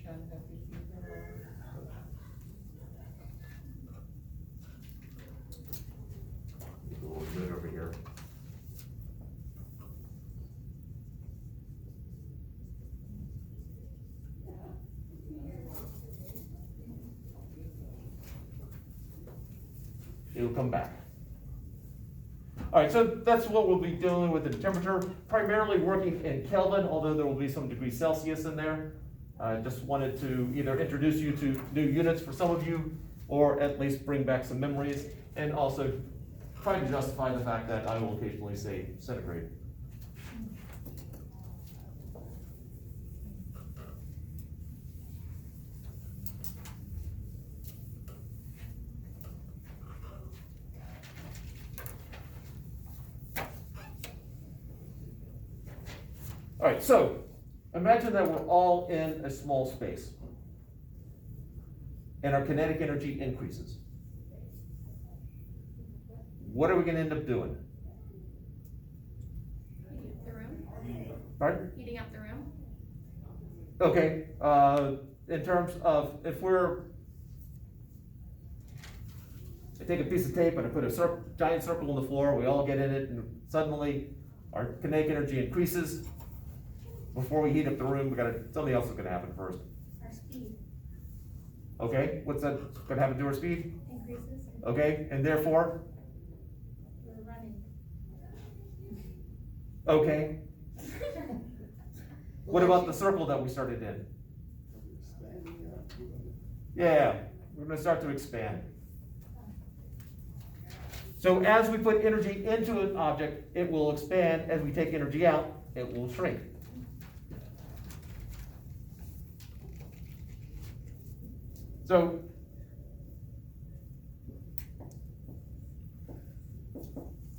trying to help you keep it A little bit over here. It'll come back. All right, so that's what we'll be dealing with in temperature, primarily working in Kelvin, although there will be some degrees Celsius in there. I just wanted to either introduce you to new units for some of you, or at least bring back some memories, and also try to justify the fact that I will occasionally say centigrade. All right, so imagine that we're all in a small space and our kinetic energy increases. What are we going to end up doing? Heating up the room. Pardon? Heating up the room. Okay, in terms of if I take a piece of tape and I put a giant circle on the floor, we all get in it, and suddenly our kinetic energy increases. Before we heat up the room, something else is going to happen first. Our speed Okay, what's that going to happen to our speed? increases. Okay, and therefore? We're running. Okay. What about the circle that we started in? Yeah, we're going to start to expand. So as we put energy into an object, it will expand. As we take energy out, it will shrink. So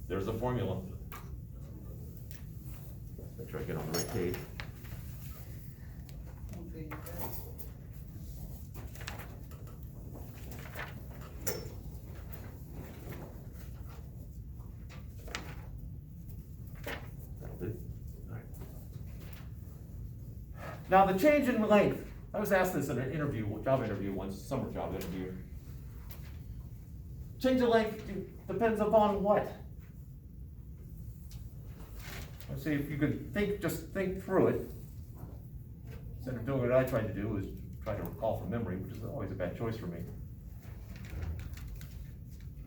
there's a formula. Make sure I get on the right page. Okay, That'll do. All right. Now the change in length. I was asked this in an job interview once, summer job interview. Change in length depends upon what? Let's see if you could just think through it. Instead of doing what I tried to do, is try to recall from memory, which is always a bad choice for me.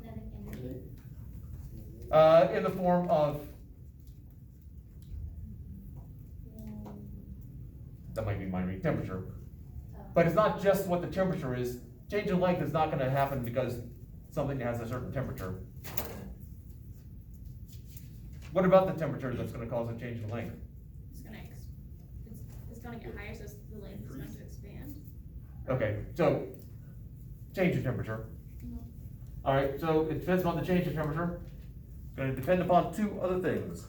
Kinetic energy. In the form of, that might be my read, temperature. But it's not just what the temperature is. Change in length is not going to happen because something has a certain temperature. What about the temperature that's going to cause a change in length? It's gonna get higher, so the length is going to expand. Okay, so change in temperature. All right, so it depends upon the change in temperature. It's going to depend upon two other things.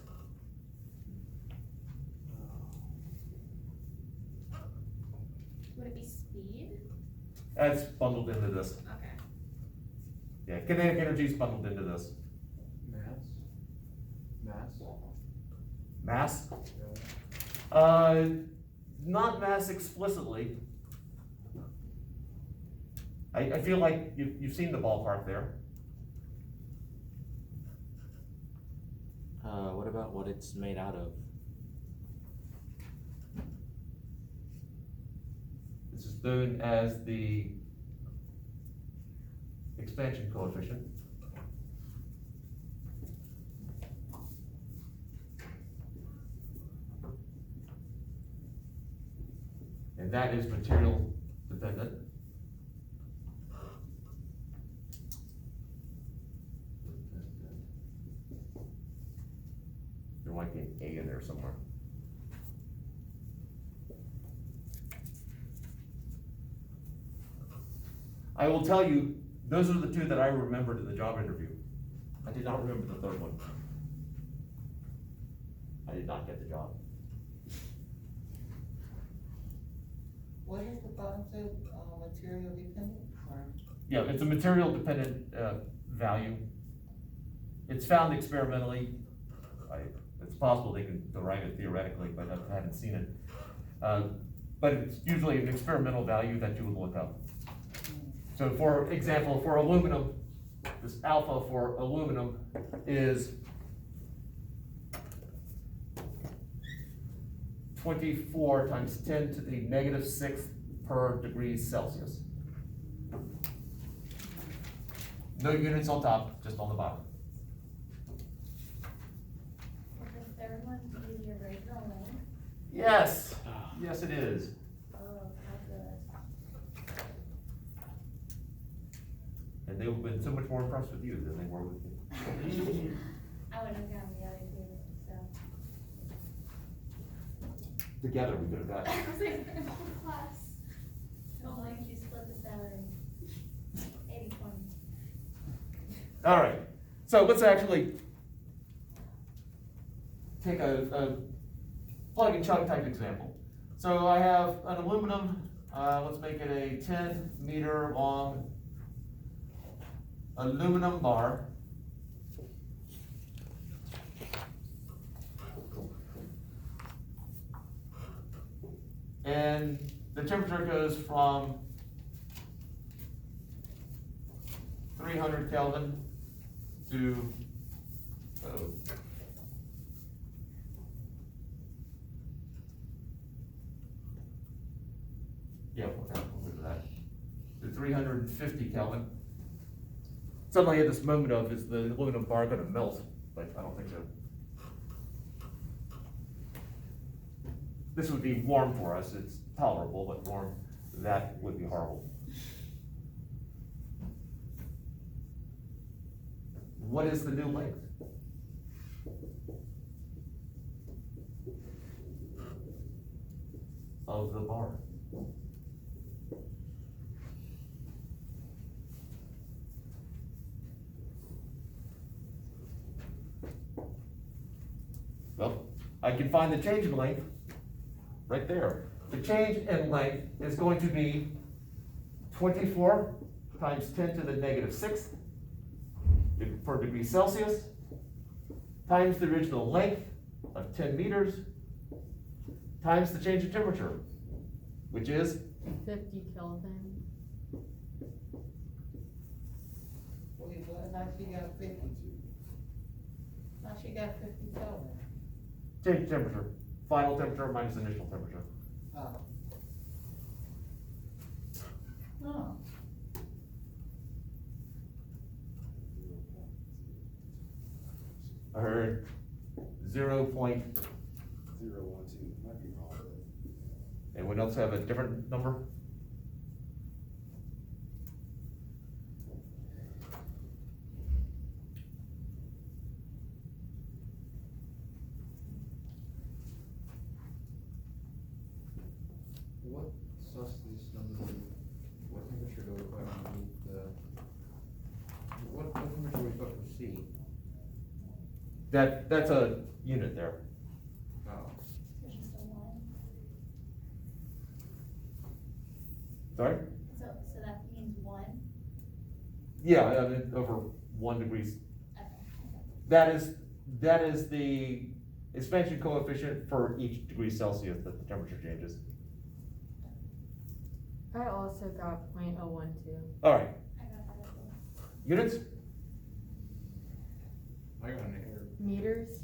Would it be speed? That's bundled into this. Okay. Yeah, kinetic energy is bundled into this. Mass? Not mass explicitly. I feel like you've seen the ballpark there. What about what it's made out of? This is known as the expansion coefficient. And that is material dependent. There might be an A in there somewhere. I will tell you, those are the two that I remembered in the job interview. I did not remember the third one. I did not get the job. what is the bottom say, material dependent, or? Yeah, it's a material dependent value. It's found experimentally. It's possible they can derive it theoretically, but I haven't seen it. but it's usually an experimental value that you would look up. So for example, for aluminum, this alpha for aluminum is 24 times 10 to the negative 6th per degree Celsius. No units on top, just on the bottom. Would the third one be the original length? Yes, yes it is. Oh, fabulous. And they would have been so much more impressed with you than they were with me. I would have gone the other two, so. Together we could have got it. I was like, class. Don't like you split the salary. 80-20. All right, so let's actually take a plug and chug type example. So I have an aluminum, let's make it a 10-meter long aluminum bar. And the temperature goes from 300 Kelvin to, yeah, okay, we'll go to that, to 350 Kelvin. Suddenly at this moment of, is the aluminum bar gonna melt? But I don't think so. This would be warm for us, it's tolerable, but warm, that would be horrible. What is the new length? Of the bar? Well, I can find the change in length right there. The change in length is going to be 24 times 10 to the negative 6th per degree Celsius times the original length of 10 meters times the change in temperature, which is 50 Kelvin. Wait, what, now she got 50. Now she got 50 Kelvin. change in temperature, final temperature minus initial temperature. Oh. Oh. I heard 0.012. Might be wrong. Anyone else have a different number? What substance number, what temperature do we put underneath the, what temperature do we put for C? That's a unit there. Oh, So just a one. Sorry? So that means one? Yeah, I mean, over 1 degree. Okay. That is the expansion coefficient for each degree Celsius that the temperature changes. I also got 0.012. All right, I got that as well. units? I got an error. Meters?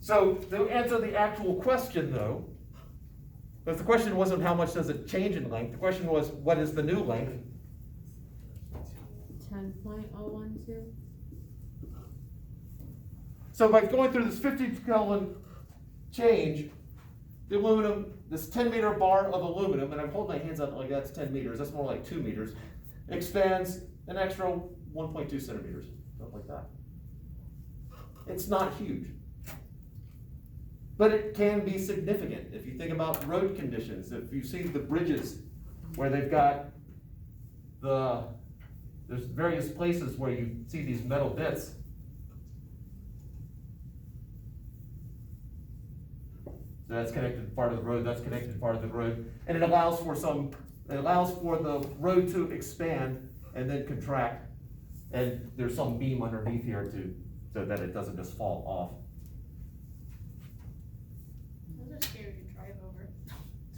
So to answer the actual question though, because the question wasn't how much does it change in length, the question was what is the new length? 10.012? So by going through this 50 Kelvin change, the aluminum, this 10-meter bar of aluminum, and I'm holding my hands up like that's 10 meters, that's more like 2 meters, expands an extra 1.2 centimeters, something like that. It's not huge. But it can be significant. If you think about road conditions, if you see the bridges where they've got there's various places where you see these metal bits. So that's connected to part of the road, that's connected to part of the road, and it allows for the road to expand and then contract, and there's some beam underneath here so that it doesn't just fall off.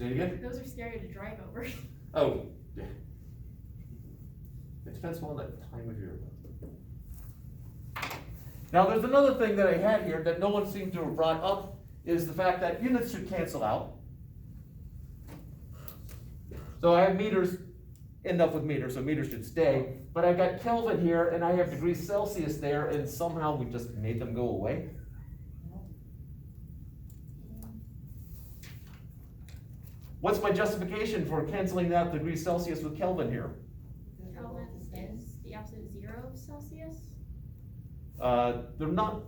Say it again? Those are scary to drive over. Oh, yeah. It depends on the time of year. Now, there's another thing that I had here that no one seemed to have brought up, is the fact that units should cancel out. So I have meters, end up with meters, so meters should stay, but I've got Kelvin here, and I have degrees Celsius there, and somehow we just made them go away. What's my justification for canceling that degrees Celsius with Kelvin here? Kelvin is the absolute zero of Celsius. They're not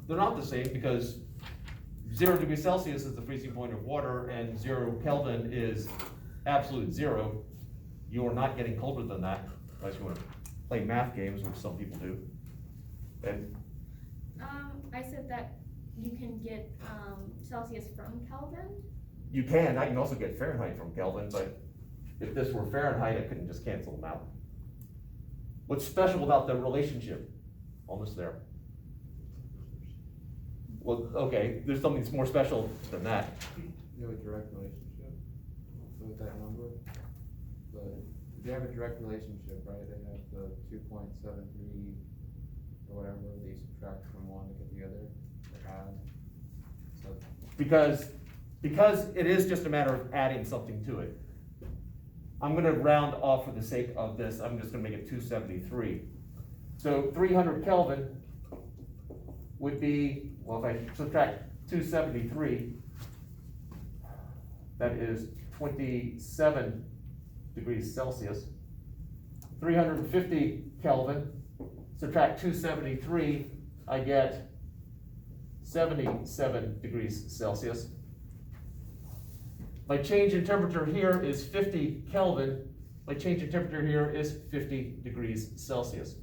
the same, because 0 degrees Celsius is the freezing point of water, and 0 Kelvin is absolute zero. You are not getting colder than that, unless you want to play math games, which some people do. And I said that you can get, Celsius from Kelvin. I can also get Fahrenheit from Kelvin, but if this were Fahrenheit, I couldn't just cancel them out. What's special about the relationship? Almost there. Well, okay, there's something that's more special than that. You have a direct relationship with that number, but they have a direct relationship, right? They have the 2.73 or whatever, they subtract from one to get the other, or add. So Because it is just a matter of adding something to it. I'm gonna round off for the sake of this, I'm just gonna make it 273. So 300 Kelvin would be, well, if I subtract 273, that is 27 degrees Celsius. 350 Kelvin, subtract 273, I get 77 degrees Celsius. My change in temperature here is 50 Kelvin. My change in temperature here is 50 degrees Celsius.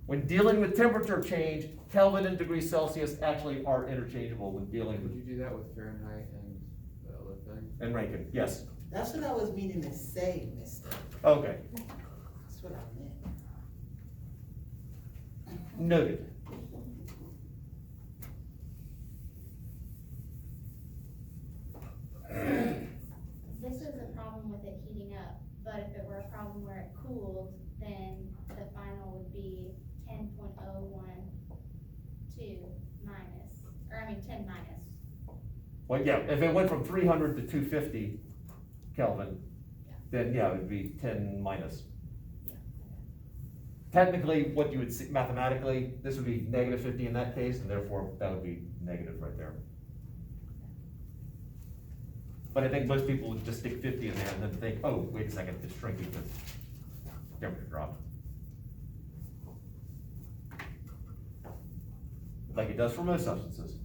When dealing with temperature change, Kelvin and degrees Celsius actually are interchangeable when dealing would you with, do that with Fahrenheit and the other thing? and Rankine, yes. That's what I was meaning to say, mister. Okay, That's what I meant. noted. This is a problem with it heating up, but if it were a problem where it cooled, then the final would be 10.012 minus, or I mean 10 minus. Well, yeah, if it went from 300 to 250 Kelvin, then yeah, it would be 10 minus. Technically, what you would see mathematically, this would be negative 50 in that case, and therefore that would be negative right there. But I think most people would just stick 50 in there and then think, oh, wait a second, it's shrinking with temperature drop. Like it does for most substances.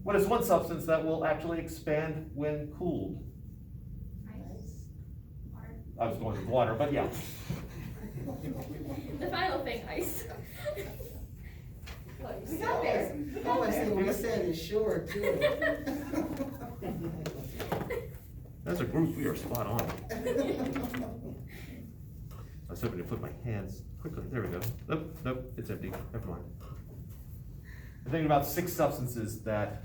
What is one substance that will actually expand when cooled? Ice. Water. I was going with water, but yeah. The final thing, ice. We got there. Oh, I see, we said it's sure too. As a group, we are spot on. I was hoping to put my hands quickly, there we go. Nope, nope, it's empty, never mind. I'm thinking about 6 substances that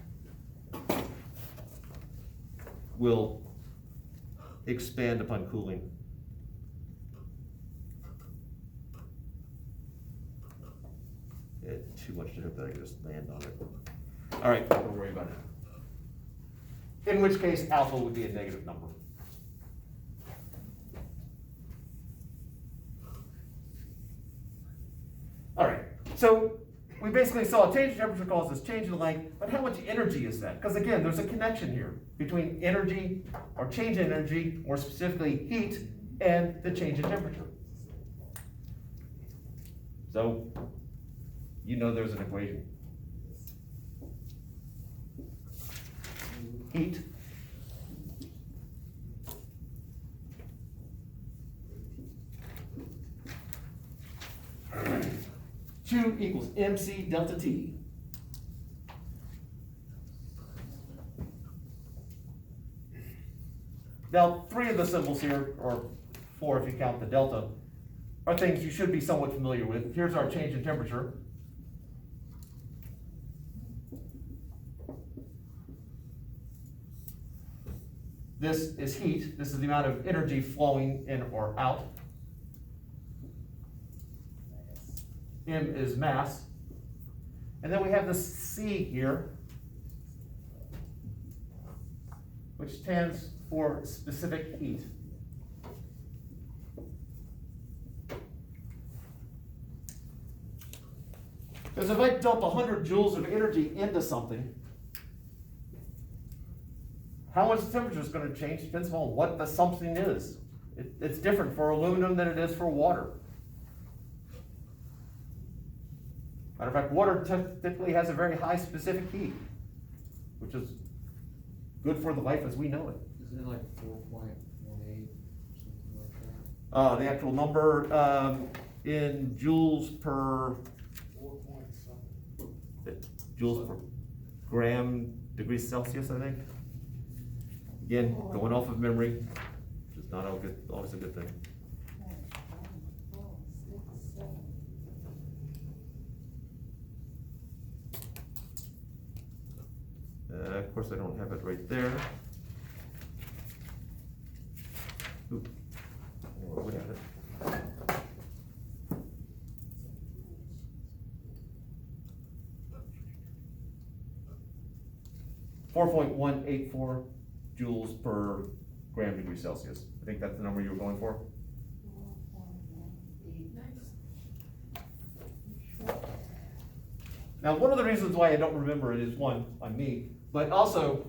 will expand upon cooling. Too much to hope that I can just land on it. All right, don't worry about it. In which case, alpha would be a negative number. All right, so we basically saw a change in temperature causes change in length, but how much energy is that? Because again, there's a connection here between energy, or change in energy, more specifically heat, and the change in temperature. So, you know there's an equation. Heat Q equals MC delta T. Now, 3 of the symbols here, or 4 if you count the delta, are things you should be somewhat familiar with. Here's our change in temperature. This is heat, this is the amount of energy flowing in or out. M is mass. And then we have the C here, which stands for specific heat. Because if I dump 100 joules of energy into something, how much the temperature is going to change depends on what the something is. It's different for aluminum than it is for water. Matter of fact, water typically has a very high specific heat, which is good for the life as we know it. Isn't it like 4.18 or something like that? The actual number in joules per joules per gram degrees Celsius, I think. Again, going off of memory, which is not always a good thing. Of course, I don't have it right there. Oop. Oh, we have it. 4.184 joules per gram degree Celsius. I think that's the number you were going for. Now, one of the reasons why I don't remember it is one, on me, but also,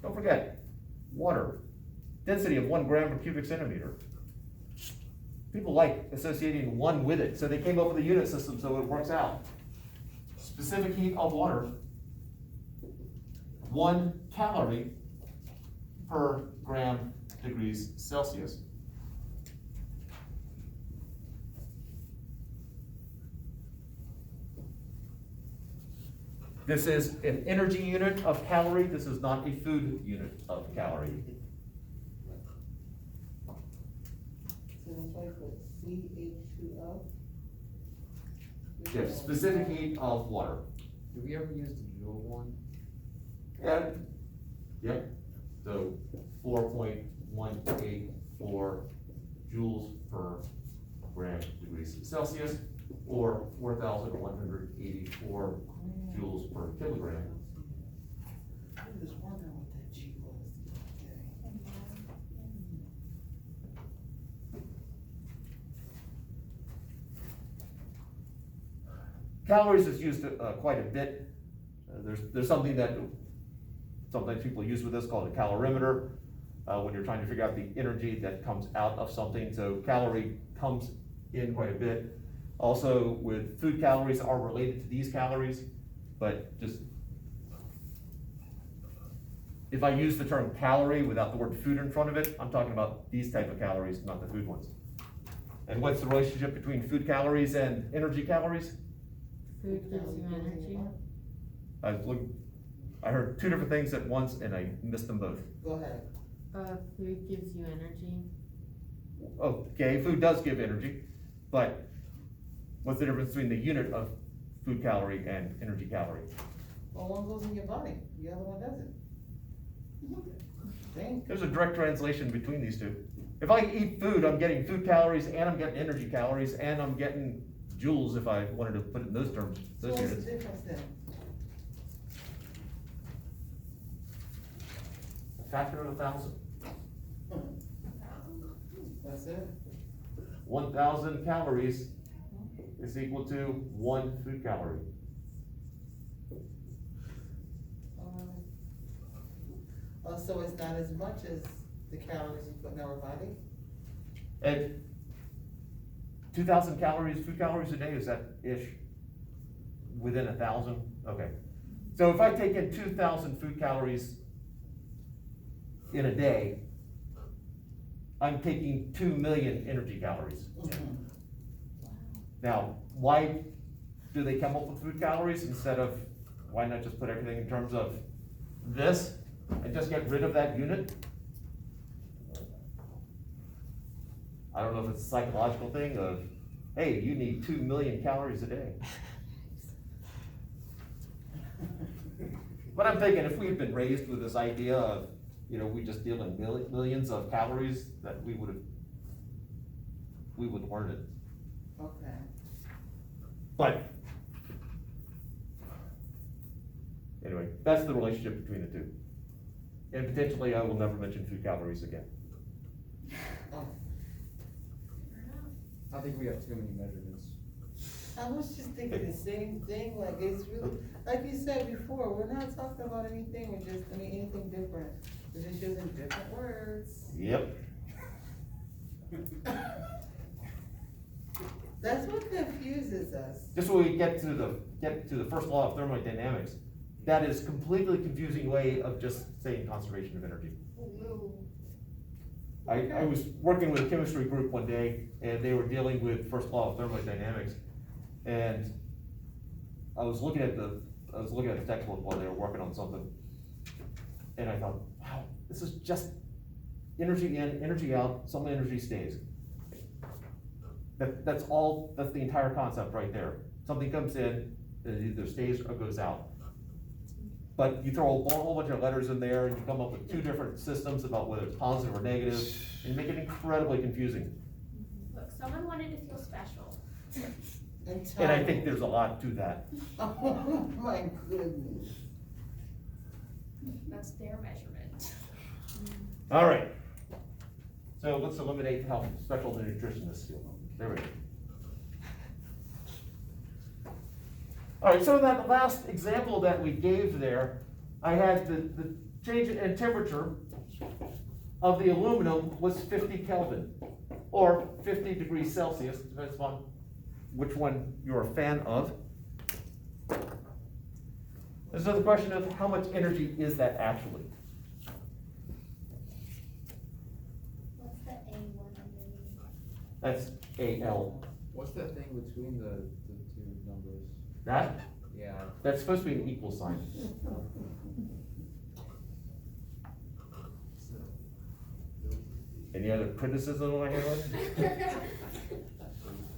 don't forget, water, density of 1 gram per cubic centimeter. People like associating one with it, so they came up with a unit system so it works out. Specific heat of water, 1 calorie per gram degrees Celsius. This is an energy unit of calorie. This is not a food unit of calorie. So if I put CH2O? Yes, specific heat of water. Did we ever use the joule one? Yep. So 4.184 joules per gram degrees Celsius, or 4,184 joules per kilogram. I was wondering what that G was the other day. Calories is used quite a bit. There's something that sometimes people use with this called a calorimeter when you're trying to figure out the energy that comes out of something. So calorie comes in quite a bit. Also, with food calories are related to these calories, but just if I use the term calorie without the word food in front of it, I'm talking about these type of calories, not the food ones. And what's the relationship between food calories and energy calories? Food gives you energy. I heard two different things at once and I missed them both. Go ahead. Food gives you energy. Okay, food does give energy, but what's the difference between the unit of food calorie and energy calorie? Well, one goes in your body, the other one doesn't. Think. There's a direct translation between these two. If I eat food, I'm getting food calories and I'm getting energy calories and I'm getting joules if I wanted to put it in those terms, So those what's units. the difference then? A factor of 1,000. That's it? 1,000 calories is equal to 1 food calorie. So it's not as much as the calories you put in our body? And 2,000 calories, food calories a day, is that ish? Within 1,000? Okay. So if I take in 2,000 food calories in a day, I'm taking 2 million energy calories. Now, why do they come up with food calories instead of, why not just put everything in terms of this and just get rid of that unit? I don't know if it's a psychological thing of, hey, you need 2 million calories a day. But I'm thinking if we had been raised with this idea of you know, we just deal in millions of calories, that we would learn it. Okay. But, anyway, that's the relationship between the two. And potentially, I will never mention food calories again. Oh, I think we have too many measurements. I was just thinking the same thing, like, it's really, like you said before, we're not talking about anything, we're just, anything different. We're just using different words. Yep. That's what confuses us. Just when we get to the first law of thermodynamics, that is completely confusing way of just saying conservation of energy. I was working with a chemistry group one day, and they were dealing with first law of thermodynamics, and I was looking at the textbook while they were working on something, and I thought, wow, this is just energy in, energy out, some energy stays. That's the entire concept right there. Something comes in, it either stays or goes out. But you throw a whole bunch of letters in there, and you come up with two different systems about whether it's positive or negative, and you make it incredibly confusing. Look, someone wanted to feel special. And I think there's a lot to that. Oh, my goodness. That's their measurement. All right. So let's eliminate how special the nutritionists feel. There we go. All right, so that last example that we gave there, I had the change in temperature of the aluminum was 50 Kelvin, or 50 degrees Celsius, depends upon which one you're a fan of. And so the question of how much energy is that actually? What's the A one underneath? That's AL. What's that thing between the two numbers? That? Yeah. That's supposed to be an equal sign. Any other criticism on my hand?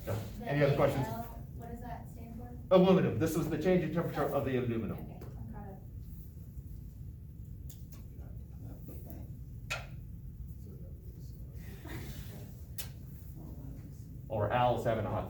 No. Any other questions? AL, what does that stand for? Aluminum, this was the change in temperature of the aluminum. Okay, I'm caught up. Or Al's having a hot